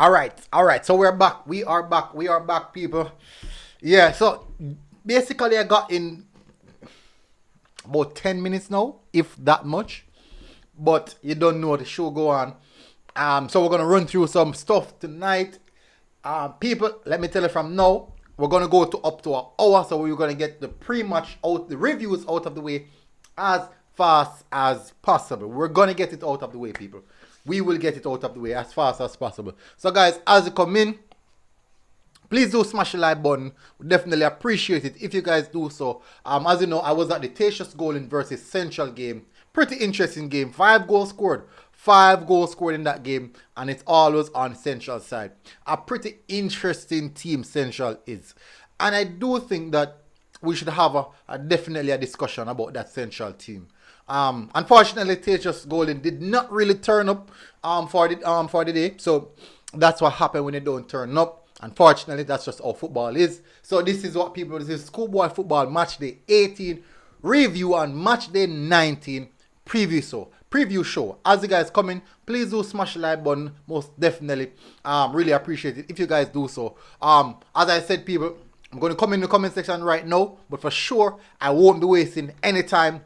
All right. So we're back. We are back. We are back, people. Yeah. So basically, I got in about 10 minutes now, if that much. But you don't know the show go on. So we're gonna run through some stuff tonight. People, let me tell you from now, we're gonna go to up to an hour, so we're gonna get the pre-match out, the reviews out of the way as fast as possible. We're gonna get it out of the way, people. We will get it out of the way as fast as possible. So guys, as you come in, please do smash the like button. We definitely appreciate it if you guys do so. As you know, I was at the Tacius Golden versus Central game. Pretty interesting game. 5 goals scored. 5 goals scored in that game, and it's always on Central side. A pretty interesting team Central is. And I do think that we should have definitely a discussion about that Central team. Unfortunately, Tacius Golden did not really turn up for the day. So that's what happened when they don't turn up. Unfortunately, that's just how football is. So this is what people, this is Schoolboy Football Match Day 18 review and Match Day 19 preview show. As you guys come in, please do smash the like button. Most definitely. Really appreciate it if you guys do so. As I said, people, I'm going to come in the comment section right now. But for sure, I won't be wasting any time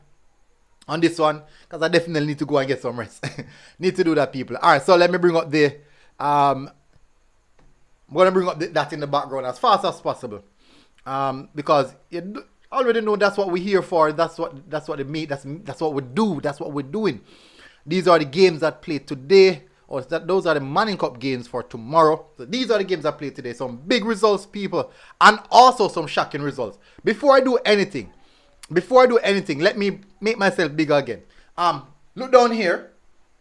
on this one, because I definitely need to go and get some rest. Need to do that, people. Alright, so let me bring up the I'm gonna bring up that in the background as fast as possible. Because you already know that's what we're here for. That's what they meet. That's what we do. That's what we're doing. These are the games that play today, or those are the Manning Cup games for tomorrow. So these are the games that play today. Some big results, people, and also some shocking results. Before I do anything, let me make myself bigger again. Look down here.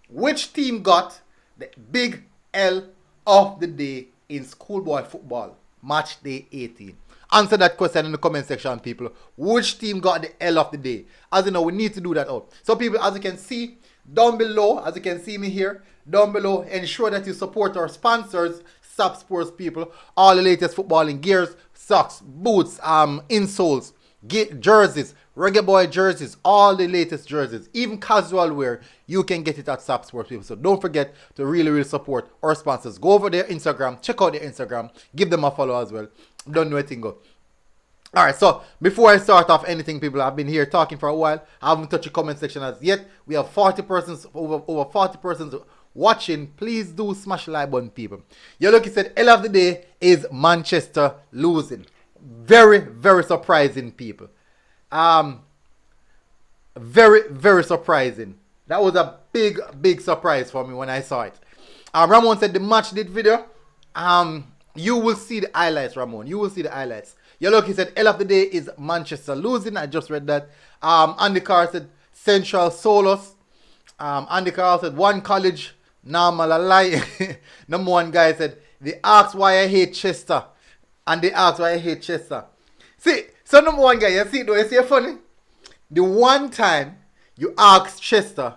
Which team got the big L of the day in Schoolboy Football Match Day 18? Answer that question in the comment section, people. Which team got the L of the day? As you know, we need to do that out. So, people, as you can see down below, as you can see me here, down below, ensure that you support our sponsors, SAP Sports, people. All the latest footballing gears, socks, boots, insoles, jerseys, Reggae Boy jerseys, all the latest jerseys, even casual wear, you can get it at SAP Sports, people. So don't forget to really support our sponsors. Go over their Instagram, check out their Instagram, give them a follow as well. Don't know anything go. Alright, so before I start off anything, people, I've been here talking for a while. I haven't touched the comment section as yet. We have 40 persons, over 40 persons watching. Please do smash the like button, people. Your lucky said L of the day is Manchester losing. Very surprising, people. Very surprising. That was a big surprise for me when I saw it. Ramon said the match did video. You will see the highlights, Ramon. You will see the highlights. Your lucky said L of the day is Manchester losing. I just read that. Andy Carr said Central Solos. Andy Carr said one college, normal a lie. Number one guy said they asked why I hate Chester. And they asked why I hate Chester. See, so number one guy, you see it though, you see it funny? The one time you ask Chester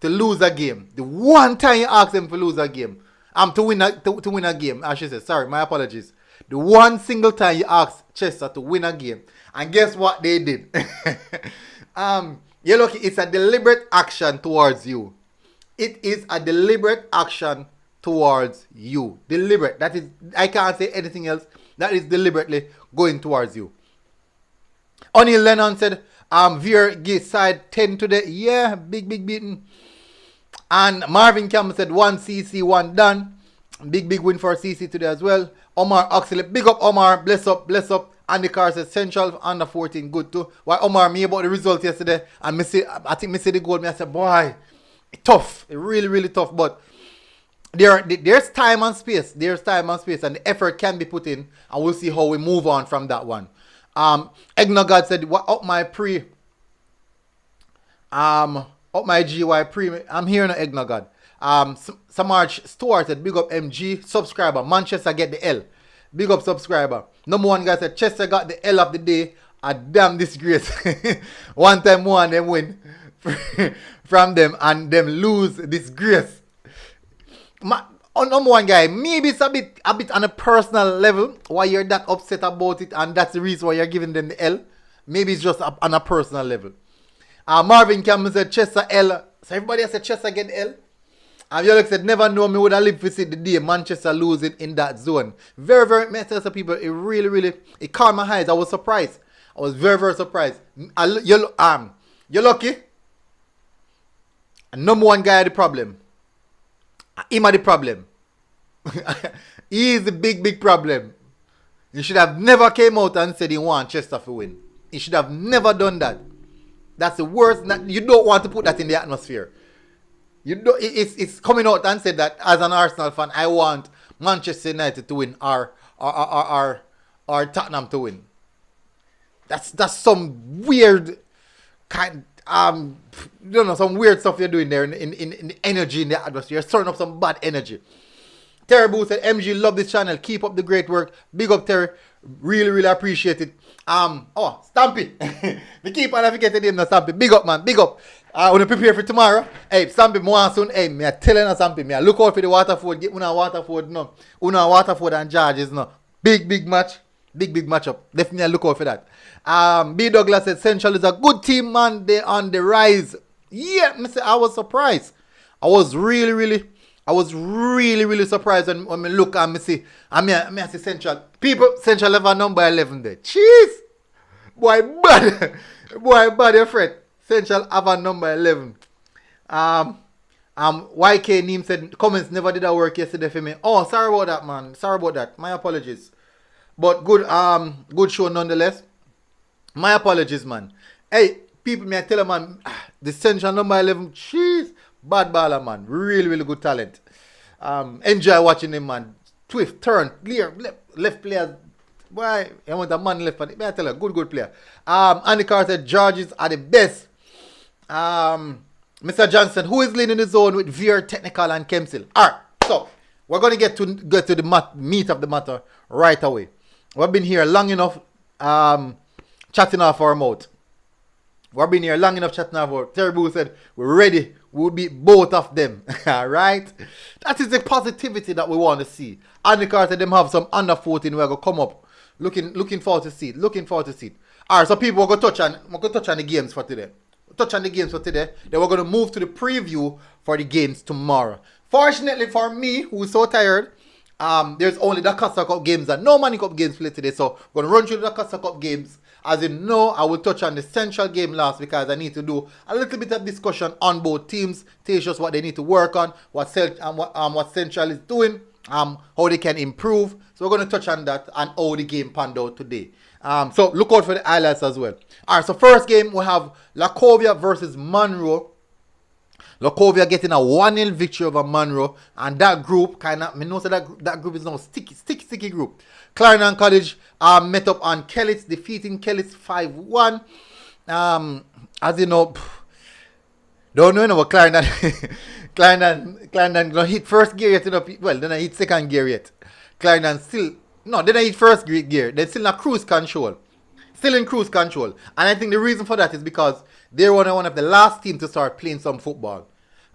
to lose a game, the one time you ask them to lose a game, to win a game, I should say, sorry, my apologies. The one single time you ask Chester to win a game, and guess what they did? You're lucky, it's a deliberate action towards you. It is a deliberate action towards you. Deliberate. That is, I can't say anything else. That is deliberately going towards you. O'Neil Lennon said, Veer gate side 10 today. Yeah, big beating. And Marvin Campbell said 1 CC, 1 done. Big win for CC today as well. Omar Oxley, big up Omar, bless up. Andy Carr said Central under 14, good too. Why Omar, me about the result yesterday, and I think me see the goal, I said, boy, tough, really tough, but there's time and space. There's time and space, and the effort can be put in, and we'll see how we move on from that one. Egnogad said, what up my GY pre. I'm here no Egnogad. Samarch Stewart said, big up MG, subscriber. Manchester get the L. Big up subscriber. Number one guy said, Chester got the L of the day. A damn disgrace. One time one them win from them and them lose disgrace. Number one guy, maybe it's a bit on a personal level why you're that upset about it, and that's the reason why you're giving them the L. Maybe it's just on a personal level. Marvin Campbell said Chester L. So everybody has said Chester get the L. And you said, never know me would have lived to see the day Manchester losing in that zone. Very, very, may I tell some people, it really, really, it caught my eyes. I was surprised. I was very, very surprised. You're lucky. And number one guy had the problem. Him had the problem. He is the big, big problem. He should have never came out and said he want Chester to win. He should have never done that. That's the worst. You don't want to put that in the atmosphere. You don't. It's coming out and said that as an Arsenal fan, I want Manchester United to win or Tottenham to win. That's some weird kind. Some weird stuff you're doing there in the energy in the atmosphere. You're stirring up some bad energy. Terry Boo said, MG, love this channel. Keep up the great work. Big up, Terry. Really, really appreciate it. Stampy. We keep on forgetting him now, Stampy. Big up, man. Big up. I want to prepare for tomorrow. Hey, Stampy, more soon. Hey, me are telling you, Stampy. Me look out for the Waterford. Get una Waterford, no. Una Waterford and Georges, no. Big match. Big matchup. Definitely look out for that. B. Douglas said, Central is a good team, man. They're on the rise. Yeah, I was surprised. I was really, really surprised when me look and me see. I see Central. People, Central have a number 11 there. Jeez. Boy, bad. Your friend. Central have a number 11. YK Neem said, comments never did that work yesterday for me. Oh, sorry about that, man. Sorry about that. My apologies. But good show nonetheless. My apologies, man. Hey, people, may I tell you, man, the Central number 11, jeez, bad baller, man. Really, really good talent. Enjoy watching him, man. Swift, turn, clear, left player. Why? I want a man left. May I tell you, good player. Andy Carr said, Georges are the best. Mr. Johnson, who is leading the zone with VR, Technical, and Kemsil? Alright, so we're going to get to the meat of the matter right away. We've been here long enough chatting off our mouth. We've been here long enough chatting off our mouth. Terry Boo said, we're ready. We'll beat both of them. Alright? That is the positivity that we want to see. Andy Carr said them have some under 14 we're going to come up. Looking forward to see it. Alright, so people, we're going to touch on the games for today. Then we're going to move to the preview for the games tomorrow. Fortunately for me, who's so tired, there's only the DaCosta Cup games and no Money Cup games played today. So we're going to run through the DaCosta Cup games. As you know, I will touch on the Central game last because I need to do a little bit of discussion on both teams. Tacius what they need to work on, what Central is doing, how they can improve. So we're going to touch on that and how the game panned out today. So look out for the highlights as well. Alright, so first game we have Lacovia versus Monroe. Lacovia getting a 1-0 victory over Monroe. And that group that group is now sticky group. Clarendon College met up on Kellits, defeating Kellits 5-1. As you know, don't know about Clarendon. Clarendon gonna hit first gear yet. Well, then I hit second gear yet. Clarendon then I hit first gear. They're still in cruise control. And I think the reason for that is because they're one of the last teams to start playing some football.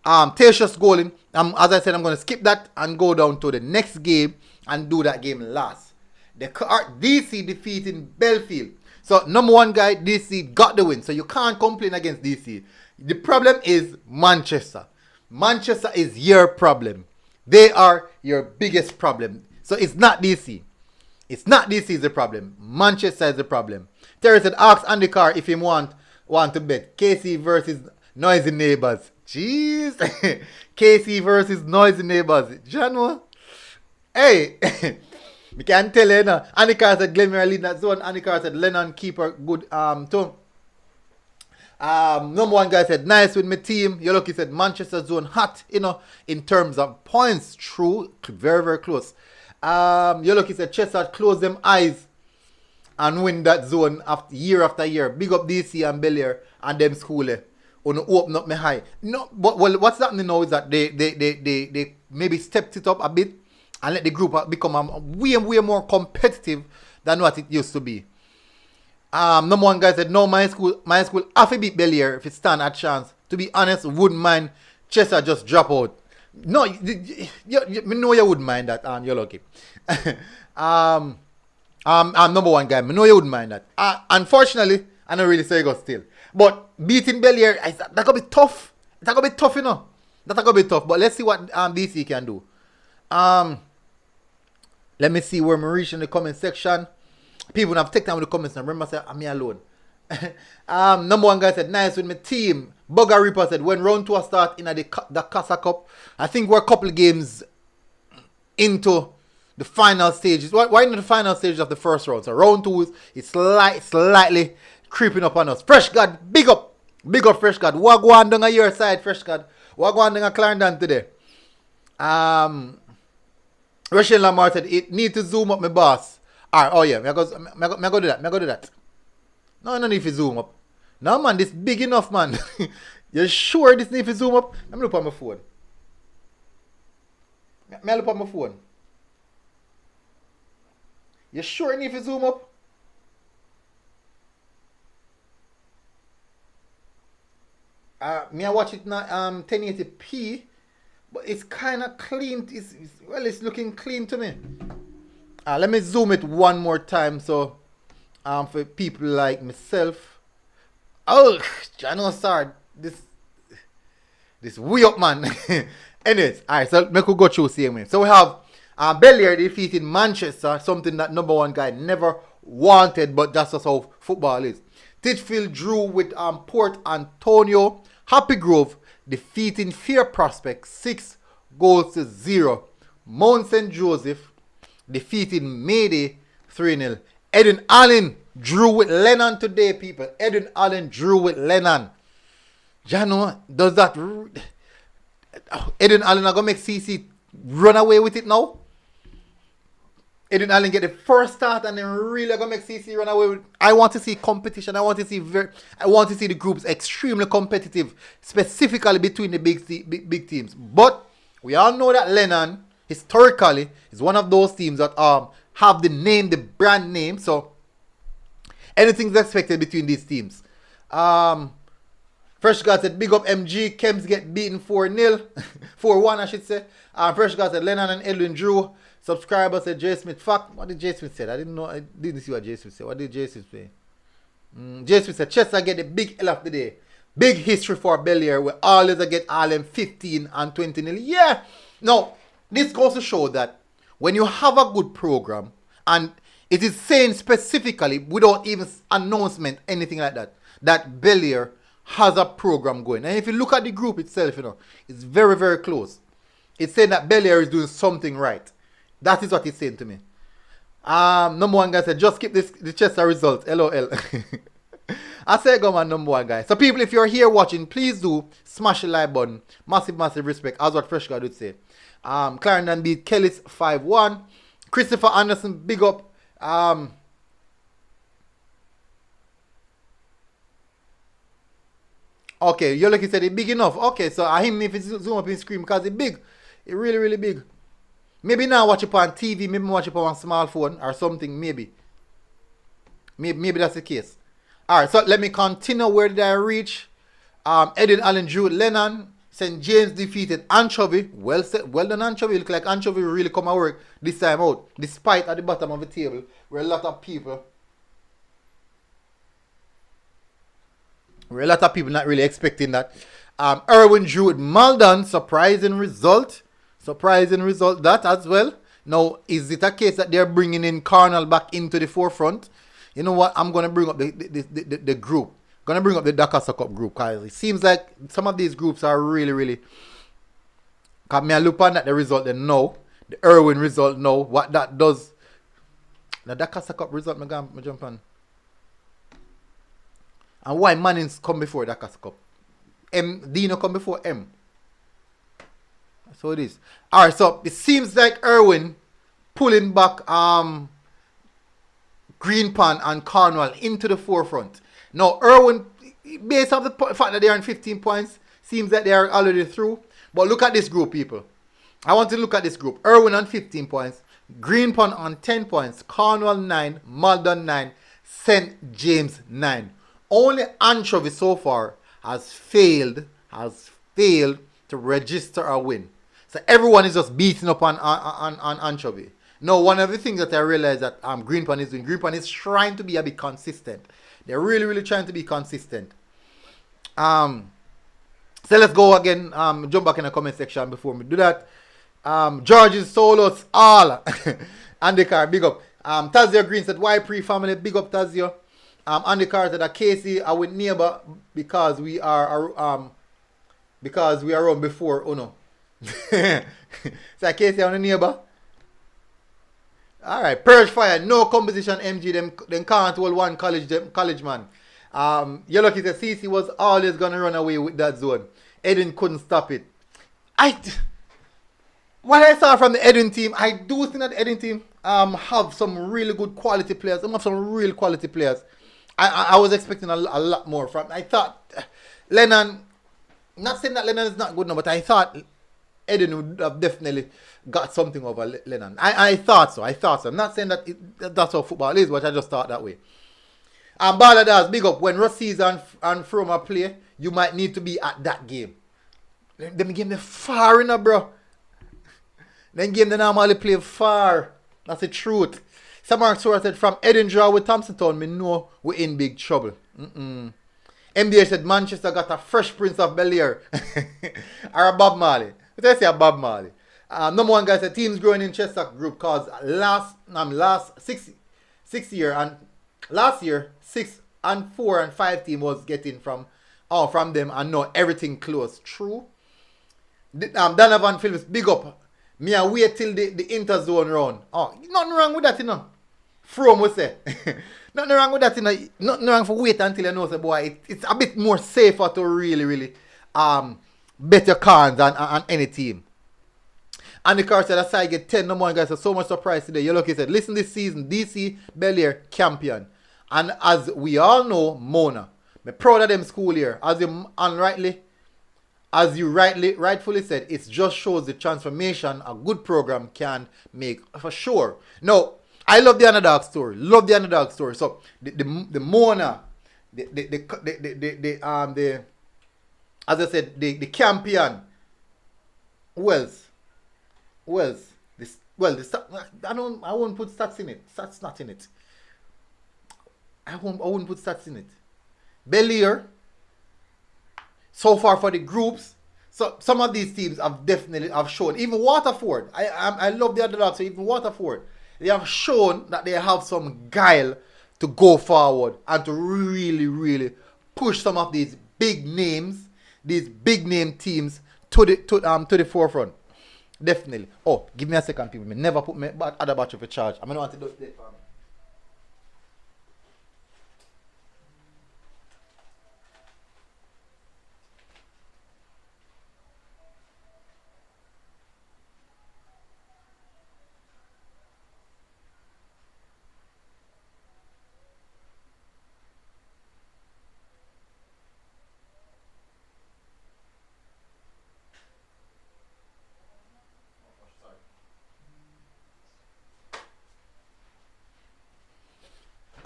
Tacius goaling. As I said, I'm going to skip that and go down to the next game and do that game last. The DC defeating Belfield. So, number one guy, DC got the win. So, you can't complain against DC. The problem is Manchester. Manchester is your problem. They are your biggest problem. So, it's not DC. It's not DC is the problem. Manchester is the problem. Terry said, ask Andy Carr if he want to bet. KC versus Noisy Neighbors. Jeez. KC versus Noisy Neighbors. Jano. Hey. We can't tell you now. Andy Carr said Glenmere lead that zone. Andy Carr said Lennon keeper good too. Number one guy said nice with my team. Yoloki said Manchester zone hot, in terms of points. True. Very, very close. Yoloki said Chester close them eyes and win that zone year after year. Big up DC and Bel-Air and them school. Open up me high. No, but what's happening now is that they maybe stepped it up a bit and let the group become way more competitive than what it used to be. Number one guy said no, my school have to beat Bel-Air if it stand a chance. To be honest, wouldn't mind Chester just drop out. No, you know you wouldn't mind that. You're lucky. I'm number one guy. I know you wouldn't mind that. Unfortunately, I don't really say go still. But beating Bel-Air, that could be tough. That could be tough, That's gonna be tough. But let's see what DC can do. Um, Let me see where we reach in the comment section. People have taken time with the comments now. Remember, I said, I'm me alone. Number one guy said, nice with my team. Bugger Reaper said, when round 2 start in the DaCosta Cup, I think we're a couple of games into the final stages. Why in the final stages of the first round? So round 2 is slightly creeping up on us. Fresh God, big up. Big up, Fresh God. What go on down on your side, Fresh God? What go on down on Clarendon today? Russian Lamar said, it need to zoom up my boss. Alright, oh yeah, me go do that. No, no need to zoom up. No man, this big enough, man. You sure this need to zoom up? Let me look at my phone. Me look at my phone. You sure it need to zoom up? Me I watch it now 1080p, but it's kind of clean. It's looking clean to me. Let me zoom it one more time so for people like myself. Oh, Jano sorry. This way up, man. Anyways, alright, so we could go through same way. So we have Bellier defeating Manchester, something that number one guy never wanted, but that's just how football is. Titchfield drew with Port Antonio. Happy Grove defeating Fair Prospect 6-0. Mount St. Joseph defeating Mayday 3-0. Edwin Allen drew with Lennon today, people. Edwin Allen drew with Lennon. Jano, does that... Edwin Allen are going to make CC run away with it now? Edwin Allen get the first start and then really going to make CC run away with it. I want to see competition. I want to see the groups extremely competitive, specifically between the big teams. But we all know that Lennon, historically, is one of those teams that have the brand name. So anything's expected between these teams. Fresh God said, big up MG. Kems get beaten 4-0. 4-1, I should say. Fresh God said, Lennon and Edwin drew. Subscriber said, J. Smith. Fuck, what did J. Smith say? I didn't see what J. Smith said. What did J. Smith say? J. Smith said, Chester get the big L of the day. Big history for Bellier, where always get all them 15 and 20-0. Yeah. Now, this goes to show that when you have a good program, and it is saying specifically, without even announcement, anything like that, that Bellier has a program going. And if you look at the group itself, it's very, very close. It's saying that Bellier is doing something right. That is what it's saying to me. Number one guy said, just skip the Chester results. LOL. I say go man, number one guy. So people, if you're here watching, please do smash the like button. Massive, massive respect, as what Fresh God would say. Clarendon beat Kelly's 5-1. Christopher Anderson, big up. Okay, you're lucky said it big enough. Okay, so I him if it's zoom up in screen because it's big. It really, really big. Maybe now watch it on TV, maybe watch it on a smartphone or something, maybe. Maybe that's the case. Alright, so let me continue. Where did I reach? Edwin Allen drew Lennon. St. James defeated Anchovy. Well done, Anchovy. Look like Anchovy really come and work this time out. Despite at the bottom of the table where a lot of people not really expecting that. Irwin drew with Maldon. Surprising result that as well. Now, is it a case that they're bringing in Carnal back into the forefront? You know what? I'm going to bring up the group. Going to bring up the DaCosta Cup group because it seems like some of these groups are really, really... Because me I look on at the result then know. The Irwin result know. What that does. The DaCosta Cup result, I jump on. And why Mannings come before DaCosta Cup? Dino come before M. So it is. Alright, so it seems like Irwin pulling back Greenpan and Cornwall into the forefront. Now Irwin, based on the fact that they are on 15 points, seems that they are already through. But look at this group, people. I want to look at this group. Irwin on 15 points, Greenpan on 10 points, Cornwall 9, Maldon 9, St. James 9. Only Anchovy so far has failed to register a win. So everyone is just beating up on Anchovy. Now, one of the things that I realized that Greenpan is doing, Greenpan is trying to be a bit consistent. They're really, really trying to be consistent. So So let's go again. Jump back in the comment section before we do that. George's Solos all. Andy Carr, big up. Tazio Green said, why pre-family? Big up Tazio. Andy Carr said, Casey, I went neighbor because we are on before Uno. So Casey on the neighbor. Alright, Purge Fire, no competition MG, them can't hold one college man. Yellow Kid said CC was always gonna run away with that zone. Edwin couldn't stop it. What I saw from the Edwin team, I do think that the Edwin team have some really good quality players. They have some real quality players. I was expecting a lot more from. I thought Lennon, not saying that Lennon is not good now, but I thought Edwin would have definitely got something over Lennon. I thought so. I'm not saying that that's how football is, but I just thought that way. And Baladas, big up. When Rossies and Froma play, you might need to be at that game. Them game they far enough, bro. Then game they normally play far. That's the truth. Samark Sora said, from Edinburgh with Thompson Town, me know we're in big trouble. MDH said, Manchester got a fresh Prince of Bel-Air. Or a Bob Marley. Let's say a Bob Marley. Number one guy said, teams growing in Chester group cause last year 6 and 4 and 5 team was getting from them and now everything close. True. Donovan Phillips, big up. Me I wait till the interzone round. Nothing wrong with that, you know. From we say. Nothing wrong with that, you know. Nothing wrong for wait until you know, say, boy, it's a bit more safer to really bet your cards on any team. And the car said, aside get 10 number one guys are so much surprised today. You look, he said, listen this season, DC Bel-Air champion. And as we all know, Mona. I'm proud of them school here. As you rightfully said, it just shows the transformation a good program can make for sure. Now, I love the underdog story. So the Mona, as I said, the champion, Wells. I won't put stats in it. Stats not in it. I wouldn't put stats in it. Bel-Air, so far for the groups, so some of these teams have definitely shown. Even Waterford, I love the underdog. So even Waterford, they have shown that they have some guile to go forward and to really push some of these big names, these big name teams to the forefront. Definitely. Oh, give me a second, people. Me never put my other battery for charge. I'm gonna want to do it for me.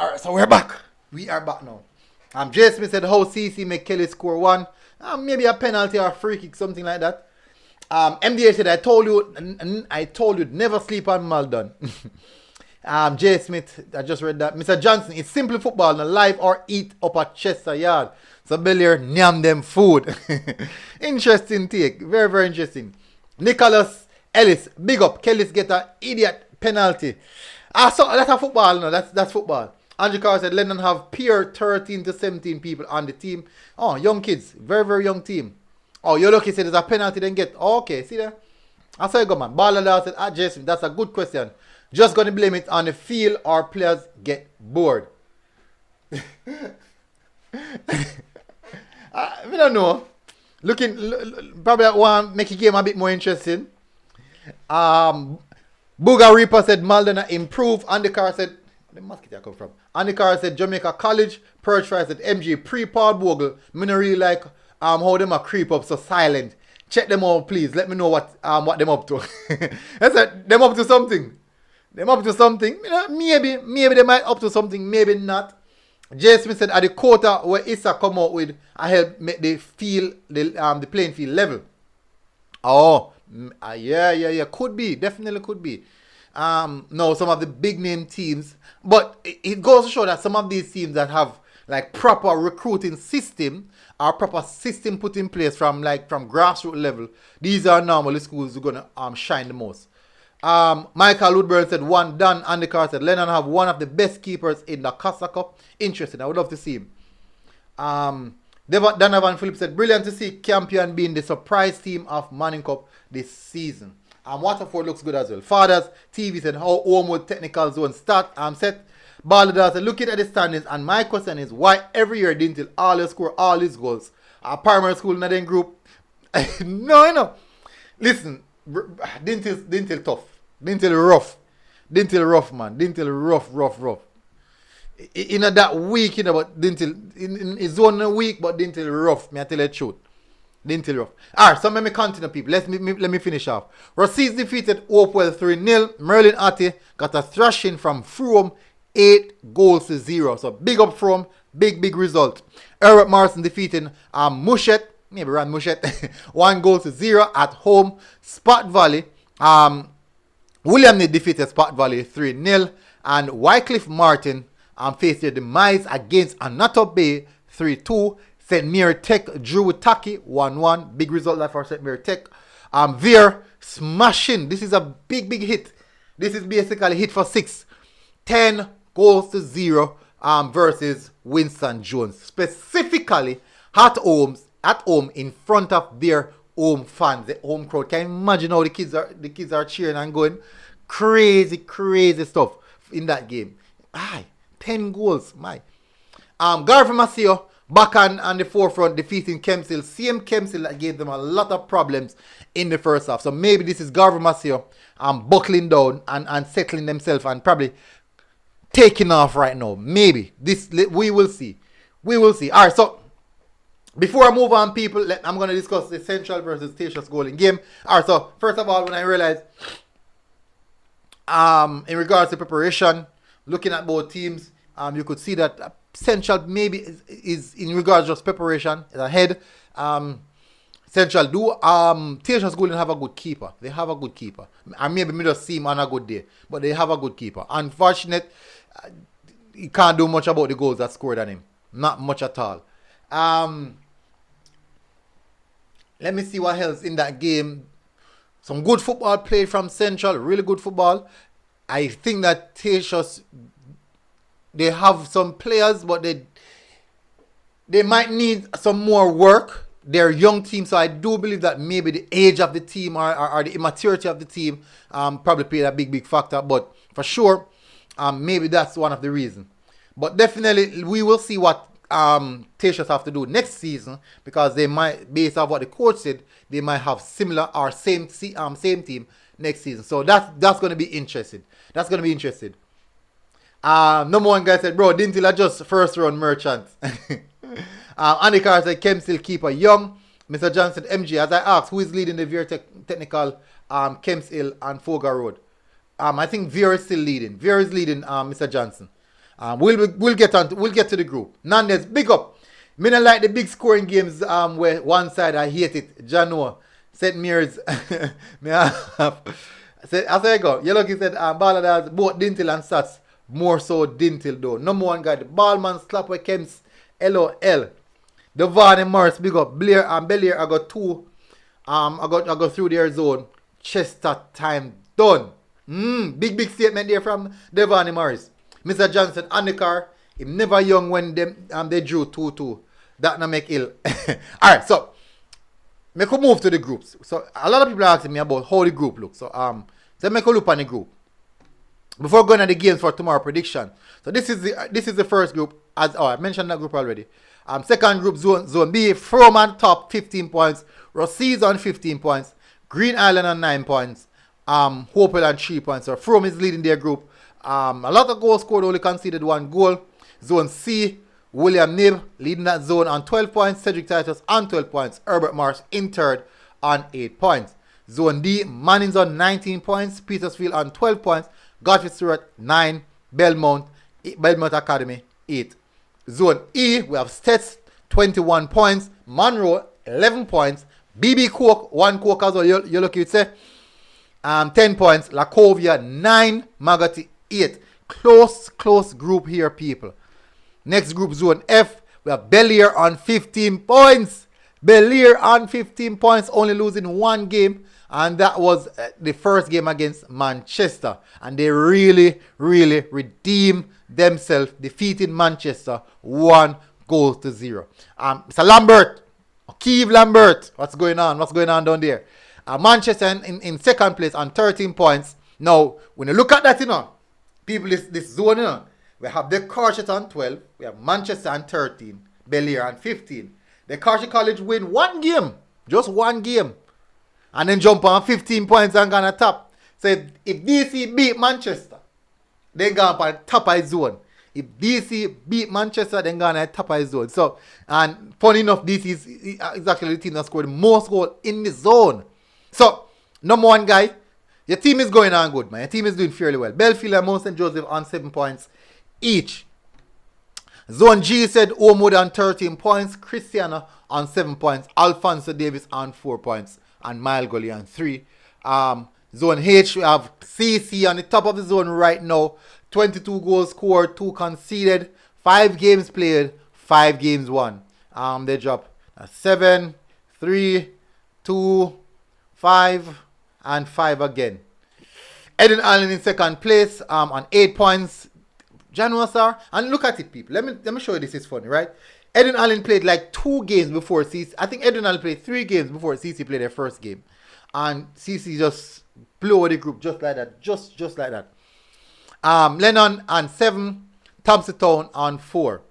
Alright, so we're back. We are back now. Jay Smith said how CC make Kelly score one. Maybe a penalty or a free kick, something like that. MDA said I told you never sleep on Maldon. Jay Smith, I just read that. Mr. Johnson, it's simply football, not live or eat up at Chester Yard. So Bel-Air nyam them food. Interesting take. Very, very interesting. Nicholas Ellis, big up. Kelly's get an idiot penalty. So that's a football, no, that's football. Andrew Carr said Lennon have peer 13 to 17 people on the team. Oh, young kids. Very, very young team. Oh, you're lucky said there's a penalty then get. Oh, okay, see there? I saw you go, man. Ballada said, Jason, that's a good question. Just going to blame it on the field or players get bored. I don't know. Probably want to make a game a bit more interesting. Booga Reaper said Maldona improve. Andy Carr said, the mosquito come from. Andy Carr said Jamaica College. Perch Fry said MG pre-Paul Bogle. Me no really like how them a creep up so silent. Check them out, please. Let me know what them up to. I said them up to something. Them up to something. You know, maybe they might up to something. Maybe not. Jay Smith said at the quarter where Issa come out with, I help make the playing field level. Oh, yeah. Could be. Definitely could be. No, some of the big name teams. But it goes to show that some of these teams that have like proper recruiting system or proper system put in place from grassroots level, these are normally schools who are gonna shine the most. Michael Woodburn said one. Dan Andikar said Lennon have one of the best keepers in the DaCosta Cup. Interesting. I would love to see him. Donovan Phillips said brilliant to see Campion being the surprise team of Manning Cup this season. Waterford looks good as well. Fathers TV said how Homewood technical zone set. Balladar said looking at the standings, and my question is why every year Dintil always score all his goals. Our primary school in that group. No. Listen, Dintil tough. Dintil rough, man. Dintil rough. In that week, but Dintil in his own week, but Dintil rough. Me I tell you the truth. Dintil rough. Alright, so let me continue, people. Let me finish off. Rossies defeated Hopewell 3-0. Merlin Atti got a thrashing from Frome, 8-0. So big up Frome, big result. Eric Morrison defeating Mushet, maybe ran Mushet, 1-0 at home. Spot Valley, William Need defeated Spot Valley 3-0, and Wycliffe Martin faced their demise against Anato Bay 3-2. St. Mary Tech drew with Taki 1-1. Big result that for St. Mary Tech. Veer smashing. This is a big hit. This is basically a hit for 6. 10-0 versus Winston Jones. Specifically at home in front of their home fans, the home crowd. Can you imagine how the kids are cheering and going crazy stuff in that game? 10 goals, my. Garvey Masio back on the forefront, defeating Kempsey. Same Kempsey that gave them a lot of problems in the first half. So maybe this is Garvey Masio buckling down and settling themselves and probably taking off right now. Maybe. We will see. Alright, so before I move on, people, I'm going to discuss the Central versus Tacius goal in game. Alright, so first of all, when I realized in regards to preparation, looking at both teams, you could see that Central maybe is in regards to just preparation is ahead. Central do Tacius Golden have a good keeper. They have a good keeper. And maybe me just see him on a good day, but they have a good keeper. Unfortunate, he can't do much about the goals that scored on him. Not much at all. Let me see what else in that game. Some good football played from Central. Really good football. I think that Tacius, they have some players, but they might need some more work. They're a young team, so I do believe that maybe the age of the team or the immaturity of the team probably played a big factor. But for sure, maybe that's one of the reasons. But definitely, we will see what Tacius have to do next season, because they might, based on what the coach said, they might have similar or same team next season. So that's going to be interesting. Number one guy said, bro, didn't he just first round merchant? Andy Carr said, Kempsey keeper young. Mr. Johnson, MG, as I asked, who is leading the Veer technical Kemps Hill and Fogar Road? I think Veer is still leading. Veer is leading, Mr. Johnson. We'll get to the group. Nandez, big up. Me not like the big scoring games where one side I hate it. Janoa, St. Mary's. As I go, you look, he said, Balladars, both Dintil and Sats, more so Dintil though. Number one guy, the Ballman slap with Kemps, LOL. Devon and Morris, big up. Blair and Belair, I got 2. I got through their zone. Chester time done. Big statement there from Devon and Morris. Mr. Johnson on the car. Him never young when they drew 2-2. That not make ill. Alright, so make a move to the groups. So a lot of people are asking me about how the group looks. So make a look on the group. Before going to the games for tomorrow prediction. So this is the first group. I mentioned that group already. Second group, zone B, Frome on top, 15 points. Rossies on 15 points. Green Island on 9 points. Hopewell on 3 points. So Frome is leading their group. A lot of goals scored, only conceded 1 goal. Zone C, William Nib leading that zone on 12 points. Cedric Titus on 12 points. Herbert Marsh in third on 8 points. Zone D, Manning's on 19 points. Petersfield on 12 points. Godfrey Stewart 9. Belmont Academy 8. Zone E, we have Stets 21 points. Monroe 11 points. BB Coke 1 Coke as well. You look, you'd say 10 points. Lacovia 9. Magati 8. Close group here, people. Next group, Zone F, we have Bel-Air on 15 points. Bel-Air on 15 points, only losing one game. And that was the first game against Manchester. And they really, really redeemed themselves, defeating Manchester 1-0. Mr. Lambert, Keith Lambert, what's going on? What's going on down there? Manchester in second place on 13 points. Now, when you look at that, people, this zone, we have the Carshot on 12. We have Manchester on 13. Bel-Air on 15. The Carshot College win one game. Just one game. And then jump on 15 points and gonna top. So if DC beat Manchester, then go on top of his zone. If DC beat Manchester, then go on top of his zone. So, and funny enough, DC is actually the team that scored the most goal in the zone. So, number one guy, your team is going on good, man. Your team is doing fairly well. Belfield and Mount St. Joseph on 7 points each. Zone G said Omood on 13 points. Christiana on 7 points. Alfonso Davis on 4 points. And Mile Gully on 3. Zone H, we have CC on the top of the zone right now. 22 goals scored, 2 conceded, 5 games played, 5 games won. They drop 7, 3, 2, 5, and 5 again. Eden Allen in second place on 8 points. January, sir. And look at it, people. Let me show you this is funny, right? Eden Allen played like 2 games before CC. I think Eden Allen played 3 games before CC played their first game. And CC just blew away the group just like that. Just like that. Lennon on 7. Thompson Town on 4.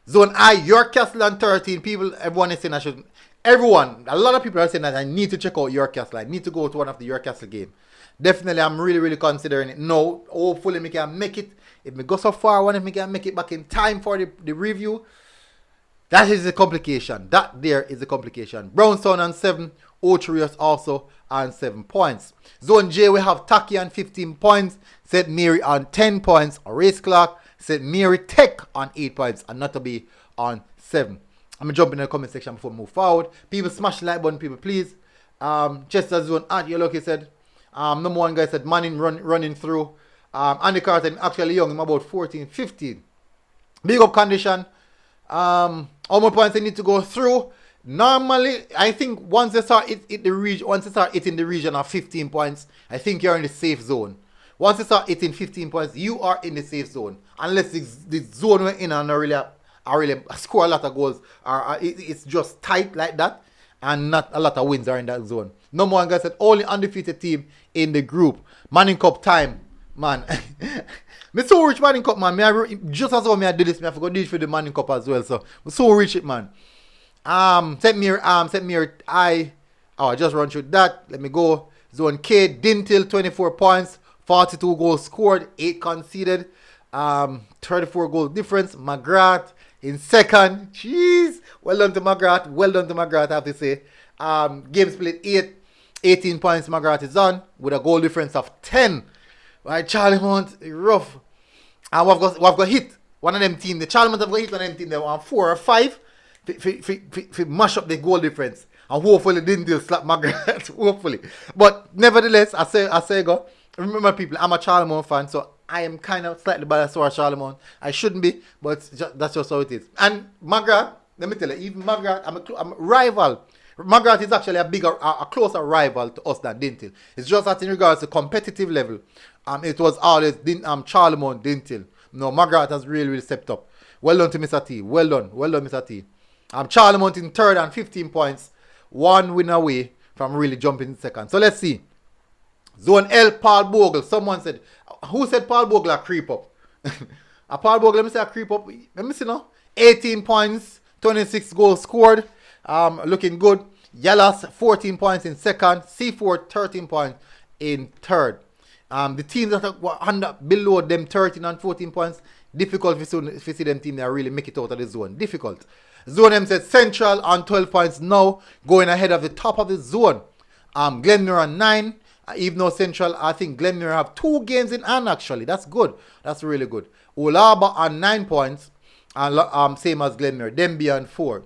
Zone I, York Castle on 13. People, everyone is saying I should. Everyone, a lot of people are saying that I need to check out York Castle. I need to go to one of the York Castle games. Definitely, I'm really, really considering it. No, hopefully, we can make it. If we go so far, if we can make it back in time for the review, that is the complication. That there is the complication. Brownstown on 7. Ocherius also on 7 points. Zone J, we have Taki on 15 points. St. Mary on 10 points. Horace Clark. St. Mary Tech on 8 points. And not to be on 7. I'm going to jump in the comment section before we move forward. People, smash the like button, people, please. Chester Zone at your lucky said. Number one guy said Manning running through. Andy Carter actually young, him about 14, 15. Big up condition. How many points they need to go through? Normally, I think once they start hitting the region of 15 points, I think you're in the safe zone. Once they start hitting 15 points, you are in the safe zone. Unless the zone we're in and really score a lot of goals, or it's just tight like that, and not a lot of wins are in that zone. Number one guy said only undefeated team in the group. Manning Cup time, man. Me so rich Manning Cup, man. Just as how I do this, I forgot to do it for the Manning Cup as well. So we so rich it, man. St. Mary, I just run through that. Let me go. Zone K, Dintil, 24 points, 42 goals scored, 8 conceded, 34 goal difference. McGrath in second. Jeez. Well done to McGrath, I have to say. Games played 18 points. McGrath is on with a goal difference of 10. Right, Charlie Mount, rough. And we've got hit one of them team. The Charlie Mount have got hit one of them team. They were 4 or 5 to mash up the goal difference. And hopefully didn't slap McGrath. Hopefully. But nevertheless, I say go. Remember people, I'm a Charlie Mount fan, so I am kind of slightly biased towards Charlie Mount. I shouldn't be, but that's just how it is. And McGrath, let me tell you, even McGrath, I'm a rival. McGrath is actually a closer rival to us than Dintil. It's just that in regards to competitive level, it was always Charlie Mount, Dintil. No, McGrath has really, really stepped up. Well done to Mr. T. Well done, Mr. T. Charlie Mount in third and 15 points. 1 win away from really jumping in second. So let's see. Zone L, Paul Bogle. Someone said, who said Paul Bogle a creep up? Paul Bogle, let me say a creep up. Let me see now. 18 points, 26 goals scored. Looking good. Yalas, 14 points in second. C4, 13 points in third. The teams that were below them 13 and 14 points, difficult if you see them team that really make it out of the zone. Difficult. Zone M said Central on 12 points now, going ahead of the top of the zone. Glenmere on 9. Even though Central, I think Glenmere have 2 games in hand actually. That's good. That's really good. Olaba on 9 points. And same as Glenmere. Denby on 4.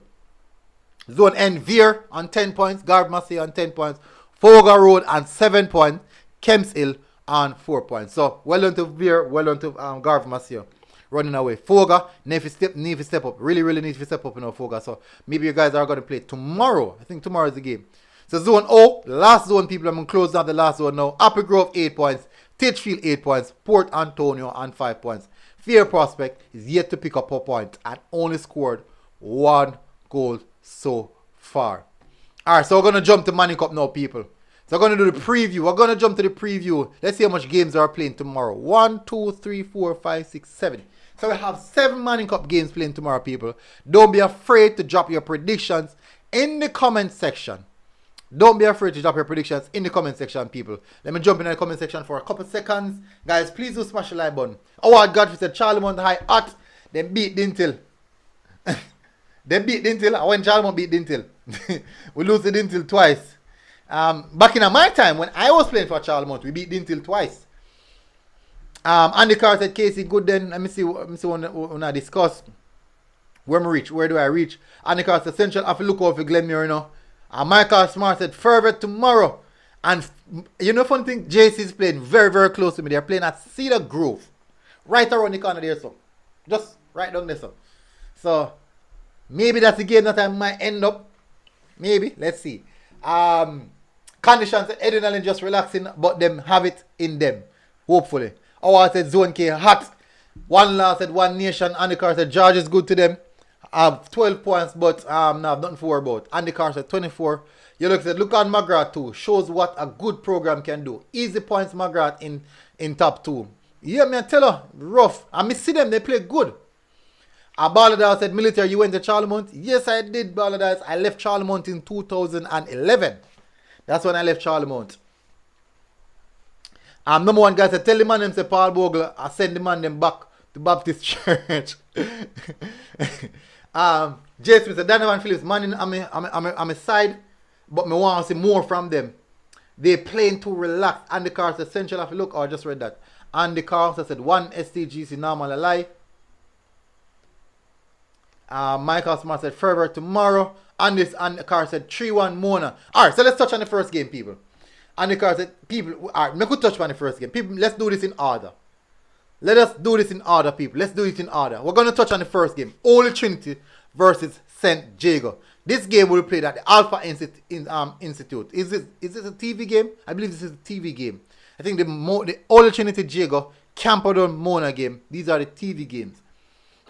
Zone N, Veer on 10 points. Garbmassey on 10 points. Fogar Road on 7 points. Kemps Hill on 4 points. So, well done to Veer. Well done to Garbmassey. running away. Foga, need to step up. Really need to step up in Foga. So maybe you guys are going to play tomorrow. I think tomorrow is the game. So zone O, last zone people, I'm going to close down the last zone now. Apple Grove 8 points. Titchfield 8 points. Port Antonio and 5 points. Fair Prospect is yet to pick up a point and only scored 1 goal so far. Alright, so we're going to jump to Manning Cup now, people. So we're going to do the preview. We're going to jump to the preview. Let's see how much games are playing tomorrow. 1, 2, 3, 4, 5, 6, 7. So we have 7 Manning Cup games playing tomorrow, people. Don't be afraid to drop your predictions in the comment section. Don't be afraid to drop your predictions in the comment section, people. Let me jump in the comment section for a couple seconds. Guys, please do smash the like button. Howard Godfrey said Charlemont High hot. They beat Dintil. They beat Dintil. I went Charlemont beat Dintil. We lose to Dintil twice. Back in my time, when I was playing for Charlemont, we beat Dintil twice. Andy Carr said, Casey, good then. Let me see when I discuss. Where do I reach? Andy Carr said, Central, I have to look over for Glenmuir, you know. Michael Smart said, further tomorrow. And you know, fun thing, JC is playing very close to me. They're playing at Cedar Grove. Right around the corner there, so. Just right down there, so. So, maybe that's the game that I might end up. Maybe. Let's see. Conditions, adrenaline just relaxing, but them have it in them. Hopefully. I said Zone K hot. One last said One Nation. Andy Carr said George is good to them. 12 points, but no, nothing to worry about. Andy Carr said 24. You look on McGrath too. Shows what a good program can do. Easy points McGrath in top 2. Yeah, man, tell her, rough. I miss see them, they play good. Balladar said, military, you went to Charlemont? Yes, I did, Balladar. I left Charlemont in 2011. That's when I left Charlemont. Number one guy said, tell the man them say Paul Bogle, I send the man them back to Baptist Church. Jason said, Donovan Phillips, man, I'm a side, but me want to see more from them. They playing too relaxed. Andy Carr said, Central have to look. Oh, I just read that. Andy Carr said, 1 STGC normal alive. Michael Smart said, further tomorrow. Andy Carr said, 3-1 Mona. Alright, so let's touch on the first game, people. Andy Carr said, people, alright, we could touch on the first game. People, let's do this in order. Let us do this in order, people. Let's do it in order. We're going to touch on the first game. Holy Trinity versus St. Jago. This game will be played at the Alpha Institute. Is this a TV game? I believe this is a TV game. I think the Holy Trinity Jago, Camperdown Mona game. These are the TV games.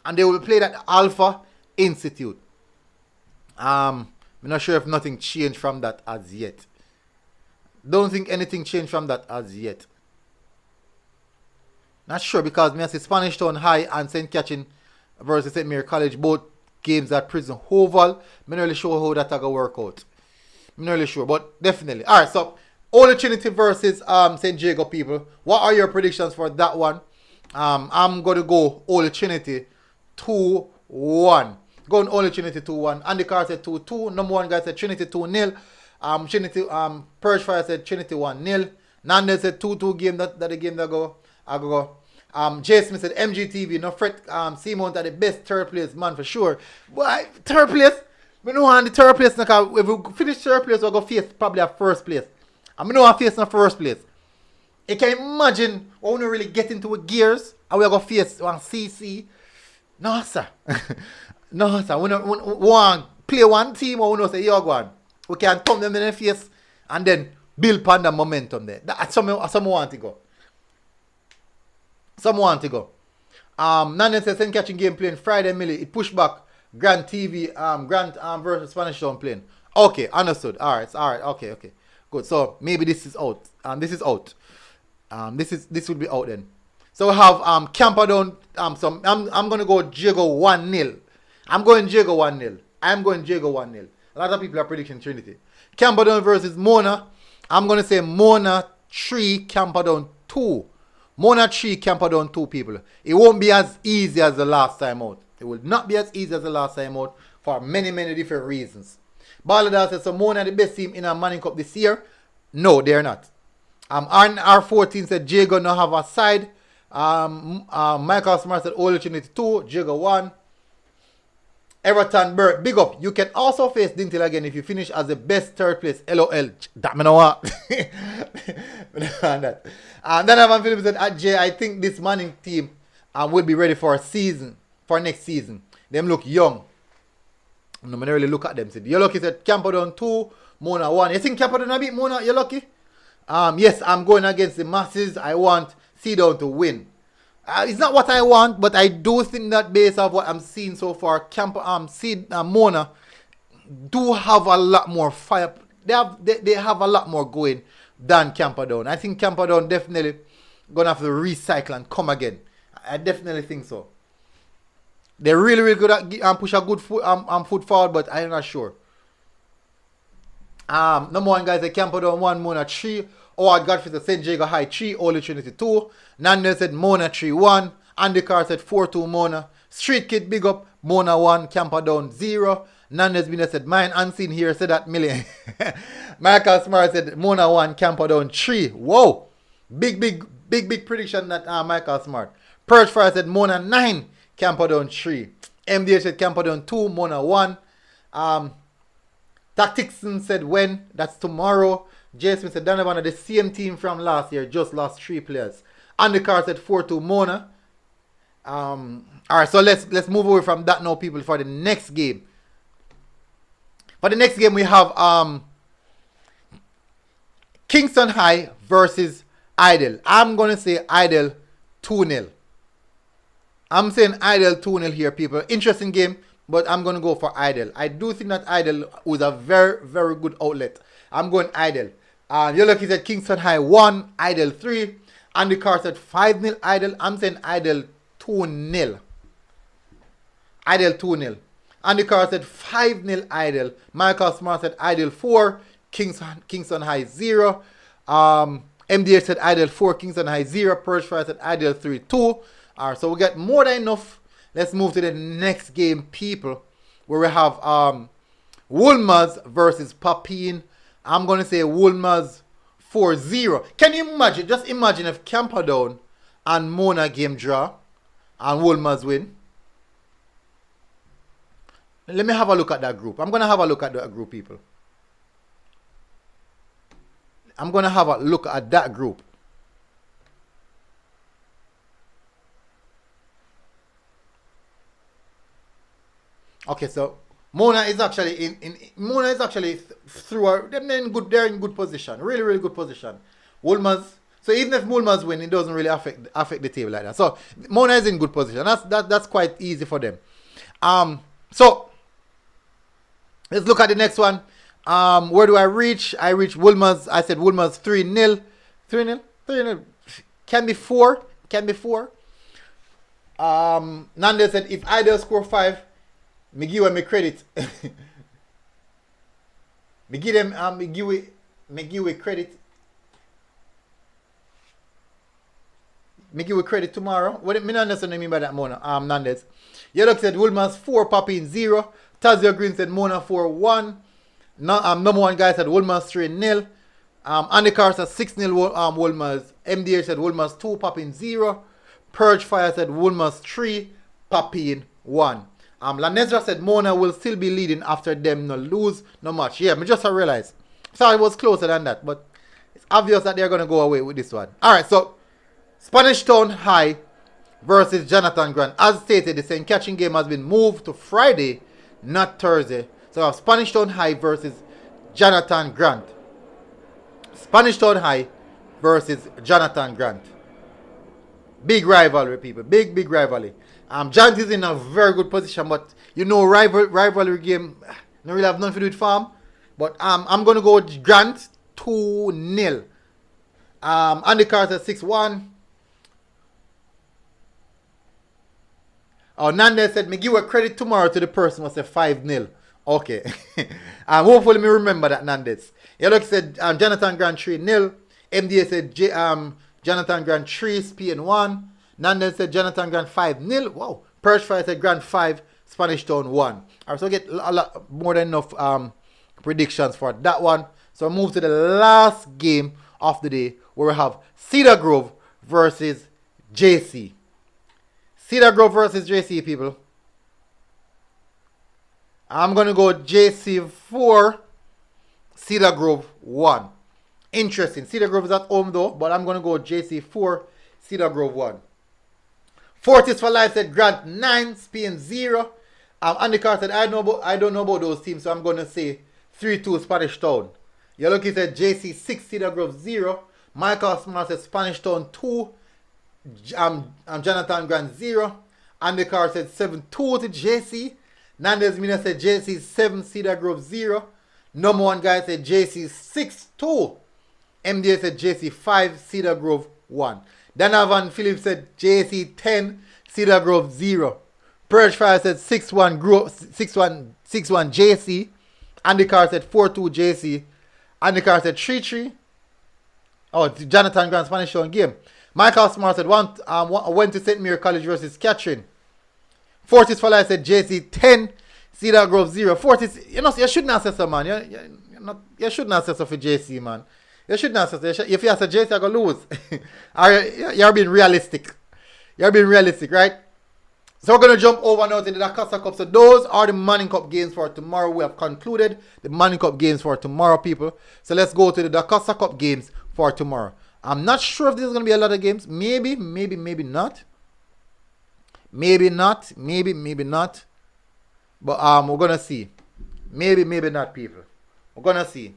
And they will be played at the Alpha Institute. I'm not sure if nothing changed from that as yet. Don't think anything changed from that as yet. Not sure because me I see Spanish Town High and St. Catherine versus St. Mary College, both games at Prison Oval. I'm not really sure how that will work out. I'm not really sure, but definitely. Alright, so Holy Trinity versus St. Jago, people. What are your predictions for that one? I'm going to go Holy Trinity 2-1. Going Holy Trinity 2-1. Andy Carr said 2-2. Number one guy said Trinity 2-0. Trinity Purge Fire said Trinity 1-0. Nandel said 2-2 game that the game that go. I go. Jay Smith said MGTV, no fret. Simon are the best third place man for sure. Why third place? We know on the third place. If we finish third place, we'll go face probably a first place. I know I face in first place. You can imagine when we really get into gears and we go face one CC. No sir. No sir. We want to play one team or we know say you're going. We can thumb them in the face and then build panda momentum there. That's some want to go. Some want to go. Nane says St. Catherine game playing Friday Millie. It pushed back Grand TV Grand versus Spanish Town playing. Okay, understood. Alright, okay. Good. So maybe this is out. This is out. This will be out then. So we have Camperdown. So I'm gonna go Jago 1-0. I'm going Jago 1-0. A lot of people are predicting Trinity. Camperdown versus Mona. I'm gonna say Mona 3, Camperdown 2. Mona 3, Camperdown 2, people. It won't be as easy as the last time out. It will not be as easy as the last time out for many different reasons. Balladar says, so Mona the best team in a Manning Cup this year? No, they're not. R14 said, Jago no have a side. Michael Smart said, Holy Trinity 2, Jago 1. Everton Burt, big up. You can also face Dintil again if you finish as the best third place. LOL. That me know what. And then Evan Phillips said, Jay, I think this Manning team and will be ready for next season. Them look young. I'm not really look at them. You're lucky said Camperdown 2, Mona 1. You think Camperdown a bit Mona? You're lucky? Yes, I'm going against the masses. I want C-Down to win. It's not what I want, but I do think that based on what I'm seeing so far, Mona do have a lot more fire. They have a lot more going than Camperdown. I think Camperdown definitely gonna have to recycle and come again. I definitely think so. They're really, really good at push a good foot forward, but I'm not sure. Number one guys, the Camperdown 1, Mona 3. Howard Godfrey said St. Jago High 3, Holy Trinity 2. Nandel said Mona 3-1. Andy Carr said 4-2 Mona. Street Kid Big Up, Mona 1, Camperdown 0. Nandez Bina said mine unseen here said that million. Michael Smart said Mona 1, Camperdown 3. Whoa! Big prediction that Michael Smart. Perch Fire said Mona 9, Camperdown 3. MDH said Camperdown 2, Mona 1. Tacticsson said when? That's tomorrow. J. Smith said Donovan are the same team from last year, just lost 3 players. Andy Carr said 4-2 Mona. Alright, so let's move away from that now, people, for the next game. For the next game we have Kingston High versus Idle. I'm gonna say Idle 2-0. I'm saying Idle 2-0 here, people. Interesting game, but I'm gonna go for Idle. I do think that Idle was a very, very good outlet. I'm going Idle. You're lucky said Kingston High 1, Idle 3. Andy Carr said 5-0 Idle. I'm saying Idle 2-0. Idle 2-0. Andy Carr said 5-0 Idle. Michael Smart said Idle 4, Kingston High 0. MDH said Idle 4, Kingston High 0. Perch Fire said Idle 3-2. Alright, so we get more than enough. Let's move to the next game, people, where we have Woolmers versus Papine. I'm going to say Woolmers 4-0. Can you imagine? Just imagine if Camperdown and Mona game draw and Woolmers win. Let me have a look at that group. I'm going to have a look at that group, people. I'm going to have a look at that group. Okay, so Mona is actually Mona is actually through they're in good position. Really good position. Woolmers, so even if Woolmers win, it doesn't really affect the table like that. So Mona is in good position. That's quite easy for them. So let's look at the next one. Where do I reach? I reach Woolmers. I said Woolmers 3-0. 3-0. Can be 4. Nandez said if Idle score 5, me give them credit. me give credit. Me give credit tomorrow. What me not understand mean by that, Mona? Nandez. Yellow said Woolmers 4, Papine 0. Tazio Green said Mona 4-1. Number one guy said Woolmers 3-0. Andy Carr said 6-0 Woolmers. MDH said Woolmers 2, Papine 0. Purge Fire said Woolmers 3, Papine 1. Lanezra said Mona will still be leading after them no lose no much. Yeah, me just realized. Thought it was closer than that, but it's obvious that they're gonna go away with this one. Alright, so Spanish Town High versus Jonathan Grant. As stated, the St. Catching game has been moved to Friday, not Thursday. So we have Spanish Town High versus Jonathan Grant. Spanish Town High versus Jonathan Grant. Big rivalry, people. Big rivalry. Giant is in a very good position, but you know rivalry game don't really have nothing to do with farm. But I'm gonna go with Grant 2-0. Andy Carter 6-1. Nandez said me give a credit tomorrow to the person who said 5-0. Okay. Hopefully me remember that, Nandez. Yellow said Jonathan Grant 3-0. MDA said Jonathan Grant 3, Spain 1. Nandez said Jonathan Grant 5-0. Wow. Perch Fire said Grant 5, Spanish Town 1. Alright, so get a lot more than enough predictions for that one. So move to the last game of the day where we have Cedar Grove versus JC. Cedar Grove versus JC, people. I'm going to go JC 4, Cedar Grove 1. Interesting. Cedar Grove is at home though, but I'm going to go JC 4, Cedar Grove 1. Fortis for Life said Grant 9, Spain 0. Andy Carr said, I don't know about those teams, so I'm going to say 3-2 Spanish Town. Yellow said JC 6, Cedar Grove 0. Michael Smart said Spanish Town 2. Jonathan Grant 0. Andy Carr said 7-2 to JC. Nandez Mina said JC 7, Cedar Grove 0. Number one guy said JC 6-2. MDA said JC 5, Cedar Grove 1. Donovan Phillips said JC 10, Cedar Grove 0. Purge Fire said 6-1 JC. Andy Carr said 4-2 JC. Andy Carr said 3-3. Oh, Jonathan Grant Spanish Town game. Michael Smart said went to St. Mary College versus Catherine. Fortis for Life said JC 10, Cedar Grove 0. Fortis, you shouldn't answer so, man. You shouldn't answer so for JC, man. You shouldn't answer so. If you answer JC, you're going to lose. You're being realistic. You're being realistic, right? So we're going to jump over now to the DaCosta Cup. So those are the Manning Cup games for tomorrow. We have concluded the Manning Cup games for tomorrow, people. So let's go to the DaCosta Cup games for tomorrow. I'm not sure if this is going to be a lot of games. Maybe not. Maybe not. But we're going to see. Maybe not, people. We're going to see.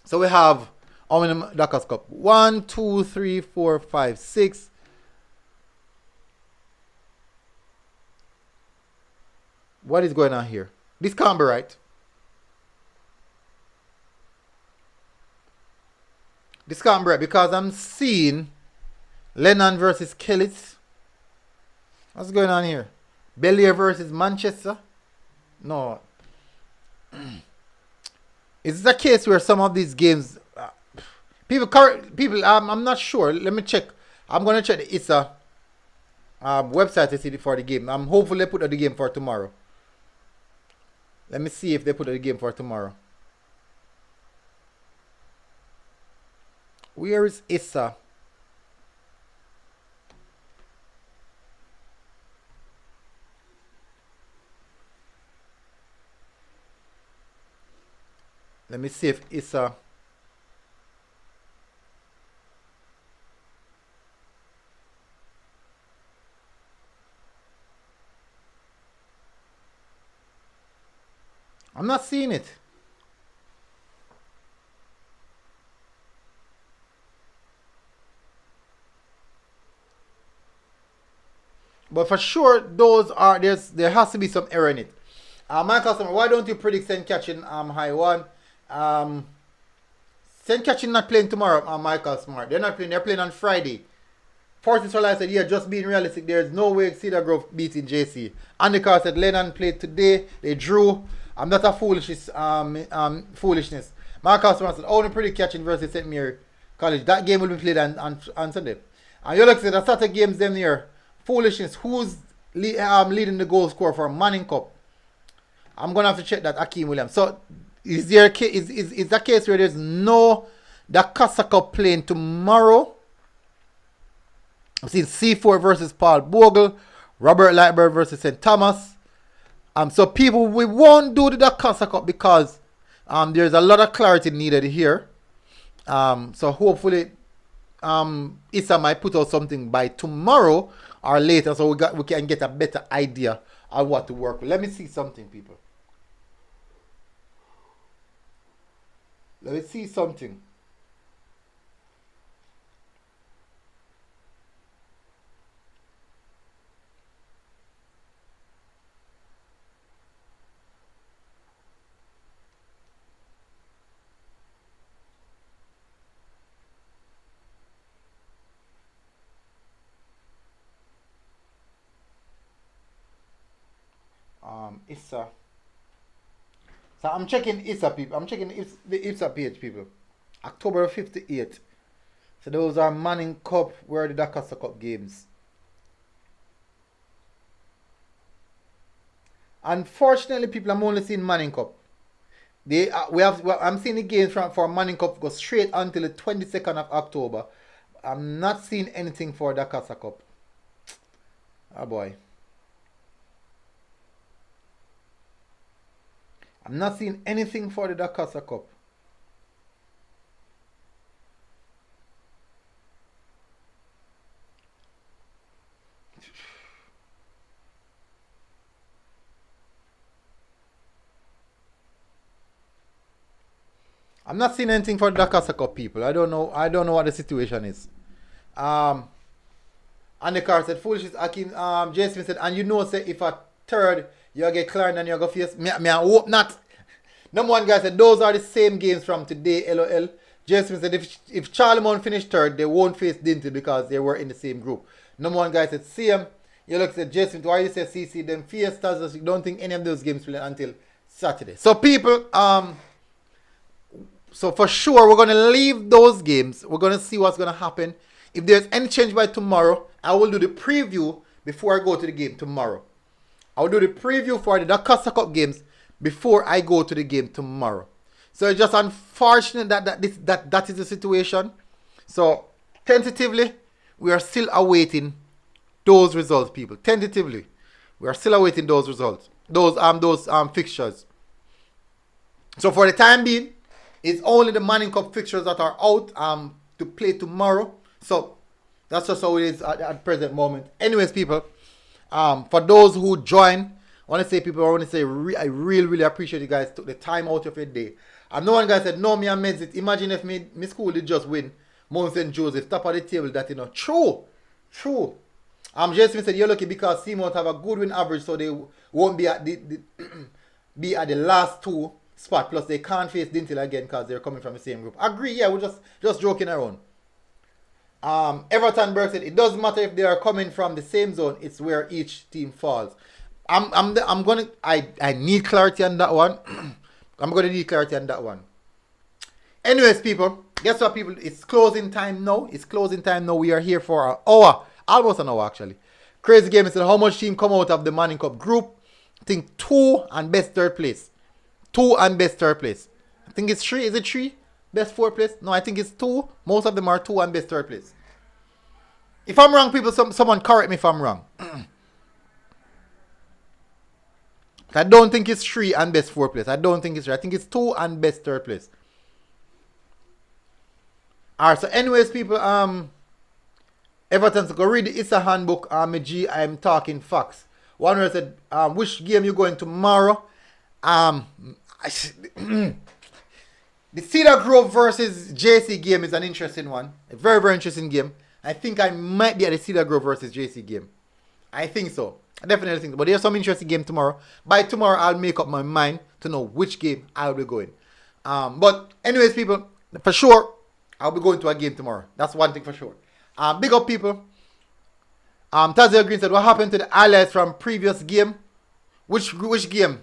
So we have how many DaCosta Cup? 1, 2, 3, 4, 5, 6. What is going on here? This can't be right. This can't be right because I'm seeing Lennon versus Kellis. What's going on here? Belier versus Manchester? No. Is this a case where some of these games people I'm not sure. Let me check. I'm gonna check the ISA website to see for the game. I'm hopeful they put out the game for tomorrow. Let me see if they put out the game for tomorrow. Where is ISA? Let me see if ISA. I'm not seeing it. But for sure, those are there has to be some error in it. My customer, why don't you predict St. Catherine high one? St. Catherine not playing tomorrow, Michael Smart. They're not playing, they're playing on Friday. Fortis for Life said, yeah, just being realistic, there's no way Cedar Grove beating JC. Andy Carr said Lennon played today, they drew. I'm not a foolishness. Michael Smart said, only predict Catherine versus St. Mary College. That game will be played on Sunday. And you look at the Saturday games them here. Foolishness. Who's leading the goal score for Manning Cup? I'm gonna have to check that. Akeem Williams. So is there is that case where there's no DaCosta Cup playing tomorrow? I've seen C4 versus Paul Bogle, Robert Lightbird versus St. Thomas. So people, we won't do the DaCosta Cup because there's a lot of clarity needed here. So hopefully Issa might put out something by tomorrow or later, so we can get a better idea on what to work with. Let me see something, people. Let me see something. Issa. So I'm checking Issa, people. I'm checking the Issa page, people. October 58th. So those are Manning Cup, where are the DaCosta Cup games. Unfortunately, people, I'm only seeing Manning Cup. I'm seeing the games for Manning Cup go straight until the 22nd of October. I'm not seeing anything for DaCosta Cup. Oh boy. I'm not seeing anything for the DaCosta Cup. I'm not seeing anything for the DaCosta Cup people. I don't know. I don't know what the situation is. And the car said, foolish is Akim. Jason said, and you know, say if a third you get cleared and you go face. Me I hope not. Number one guy said, those are the same games from today. LOL. Jason said, if Charlemont finished third, they won't face Dinty because they were in the same group. Number one guy said, same. You look at Jason, why you say CC them Fiestas? You don't think any of those games will end until Saturday. So people, so for sure we're gonna leave those games. We're gonna see what's gonna happen. If there's any change by tomorrow, I will do the preview before I go to the game tomorrow. I will do the preview for the DaCosta Cup games before I go to the game tomorrow. So it's just unfortunate that is the situation. So tentatively, we are still awaiting those results, people. Tentatively, we are still awaiting those results. Those fixtures. So for the time being, it's only the Manning Cup fixtures that are out to play tomorrow. So that's just how it is at present moment. Anyways, people, for those who join, I want to say, people, I want to say I really appreciate you guys took the time out of your day. And no one guy said, no, me and Meds it. Imagine if me school did just win Mount St. Joseph, top of the table, that, you know. True. Jason said, you're lucky because Seamount have a good win average, so they won't be at be at the last two spot. Plus, they can't face Dintil again because they're coming from the same group. Agree, yeah, we're just joking around. Everton Burke said, it doesn't matter if they are coming from the same zone, it's where each team falls. I need clarity on that one. I'm gonna need clarity on that one. Anyways, people, guess what, people? It's closing time now. We are here for an hour, almost an hour actually. Crazy Game said, how much team come out of the Manning Cup group? I think 2 and best third place. I think it's 3. Is it 3? Best 4th place? No, I think it's 2. Most of them are 2 and best 3rd place. If I'm wrong, people, someone correct me if I'm wrong. I don't think it's 3 and best 4th place. I don't think it's 3. I think it's 2 and best 3rd place. Alright, so anyways, people, Everton, so go read the Issa handbook. G, I'm talking facts. One word said, which game you going tomorrow? The Cedar Grove versus JC game is an interesting one. A very interesting game. I think I might be at the Cedar Grove versus JC game. I think so. I definitely think so. But there's some interesting game tomorrow. By tomorrow, I'll make up my mind to know which game I'll be going. But anyways, people, for sure, I'll be going to a game tomorrow. That's one thing for sure. Big up, people. Tacius Green said, what happened to the highlights from previous game? Which game?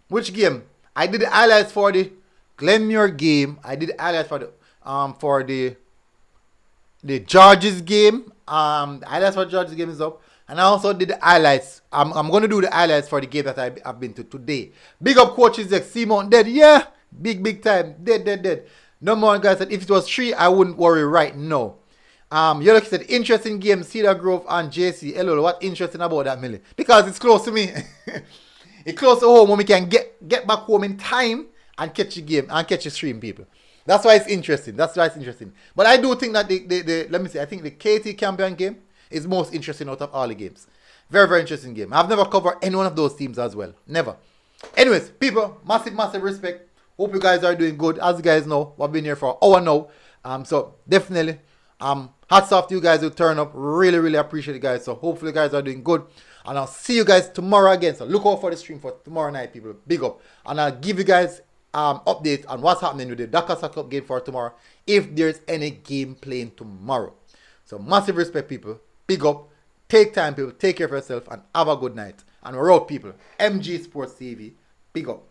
Which game? I did the highlights for the Glenmuir game. I did the highlights for the Georges game. The highlights for Georges game is up. And I also did the highlights. I'm going to do the highlights for the game that I've been to today. Big up coaches like Seamount dead. Yeah. Big time. Dead. No more guys said if it was 3, I wouldn't worry right now. Yellow said interesting game, Cedar Grove and JC. Hello, what interesting about that, Millie? Because it's close to me. It's close to home when we can get back home in time and catch the game and catch the stream, people. That's why it's interesting. But I do think that the let me see, I think the KT Campion game is most interesting out of all the games. Very interesting game. I've never covered any one of those teams as well. Never. Anyways, people, massive respect. Hope you guys are doing good. As you guys know, we've been here for an hour now. So definitely, hats off to you guys who turn up. Really appreciate you guys. So hopefully you guys are doing good. And I'll see you guys tomorrow again. So look out for the stream for tomorrow night, people. Big up. And I'll give you guys updates on what's happening with the DaCosta Cup game for tomorrow, if there's any game playing tomorrow. So massive respect, people. Big up. Take time, people. Take care of yourself and have a good night. And we're out, people. MG Sports TV. Big up.